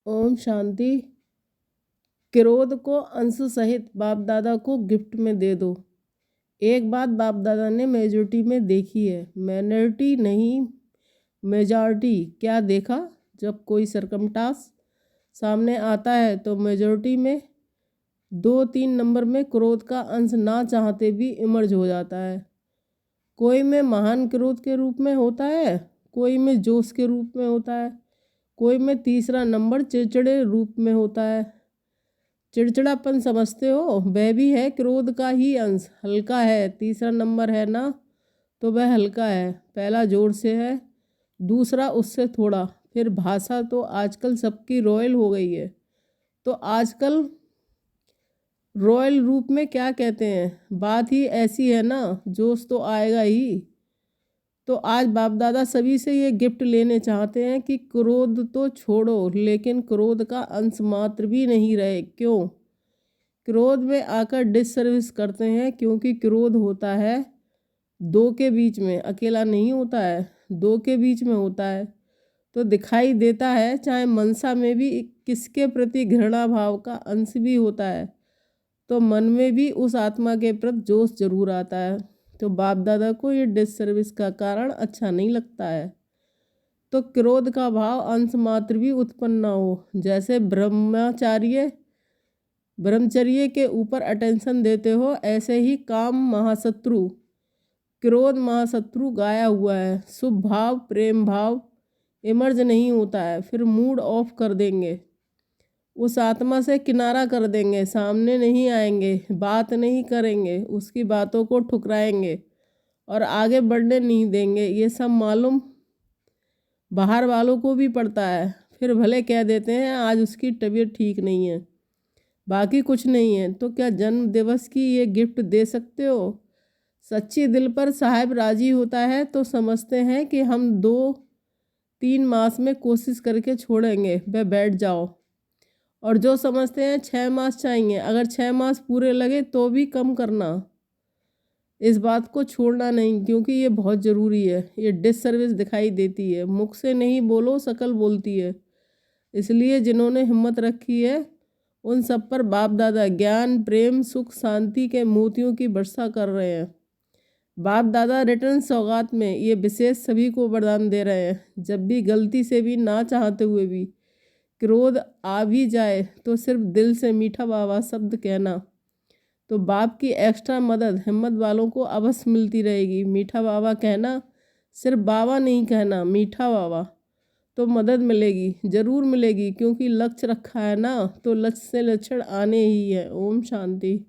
ओम शांति। क्रोध को अंश सहित बाप दादा को गिफ्ट में दे दो। एक बात बाप दादा ने मेजॉरिटी में देखी है, माइनॉरिटी नहीं मेजॉरिटी। क्या देखा? जब कोई सरकमस्टांस सामने आता है तो मेजॉरिटी में 2-3 नंबर में क्रोध का अंश ना चाहते भी इमर्ज हो जाता है। कोई में महान क्रोध के रूप में होता है, कोई में जोश के रूप में होता है, कोई में तीसरा नंबर चिड़चिड़े रूप में होता है। चिड़चिड़ापन समझते हो, वह भी है क्रोध का ही अंश, हल्का है। तीसरा नंबर है ना, तो वह हल्का है। पहला जोर से है, दूसरा उससे थोड़ा। फिर भाषा तो आजकल सबकी रॉयल हो गई है, तो आजकल रॉयल रूप में क्या कहते हैं, बात ही ऐसी है ना, जोश तो आएगा ही। तो आज बाप दादा सभी से ये गिफ्ट लेने चाहते हैं कि क्रोध तो छोड़ो, लेकिन क्रोध का अंश मात्र भी नहीं रहे। क्यों? क्रोध में आकर डिससर्विस करते हैं, क्योंकि क्रोध होता है दो के बीच में, अकेला नहीं होता है, दो के बीच में होता है। तो दिखाई देता है, चाहे मनसा में भी किसके प्रति घृणा भाव का अंश भी होता है, तो मन में भी उस आत्मा के प्रति जोश जरूर आता है। तो बाप दादा को ये डिससर्विस का कारण अच्छा नहीं लगता है। तो क्रोध का भाव अंश मात्र भी उत्पन्न ना हो। जैसे ब्रह्मचर्य के ऊपर अटेंशन देते हो, ऐसे ही काम महाशत्रु, क्रोध महाशत्रु गाया हुआ है। शुभ भाव प्रेम भाव इमर्ज नहीं होता है, फिर मूड ऑफ कर देंगे, उस आत्मा से किनारा कर देंगे, सामने नहीं आएंगे, बात नहीं करेंगे, उसकी बातों को ठुकराएंगे और आगे बढ़ने नहीं देंगे। ये सब मालूम बाहर वालों को भी पड़ता है। फिर भले कह देते हैं आज उसकी तबीयत ठीक नहीं है, बाकी कुछ नहीं है। तो क्या जन्म दिवस की ये गिफ्ट दे सकते हो? सच्ची दिल पर साहब राजी होता है तो समझते हैं कि हम 2-3 मास में कोशिश करके छोड़ेंगे, वह बैठ जाओ। और जो समझते हैं 6 मास चाहिए, अगर 6 मास पूरे लगे तो भी कम करना, इस बात को छोड़ना नहीं, क्योंकि ये बहुत ज़रूरी है। ये डिससर्विस दिखाई देती है, मुख से नहीं बोलो शकल बोलती है। इसलिए जिन्होंने हिम्मत रखी है उन सब पर बाप दादा ज्ञान प्रेम सुख शांति के मोतियों की वर्षा कर रहे हैं। बाप दादा रिटर्न सौगात में ये विशेष सभी को वरदान दे रहे हैं। जब भी गलती से भी ना चाहते हुए भी क्रोध आ भी जाए तो सिर्फ दिल से मीठा बाबा शब्द कहना, तो बाप की एक्स्ट्रा मदद हिम्मत वालों को अवश्य मिलती रहेगी। मीठा बाबा कहना, सिर्फ बाबा नहीं कहना, मीठा बाबा, तो मदद मिलेगी, ज़रूर मिलेगी। क्योंकि लक्ष्य रखा है ना, तो लक्ष्य से लक्षण आने ही है। ओम शांति।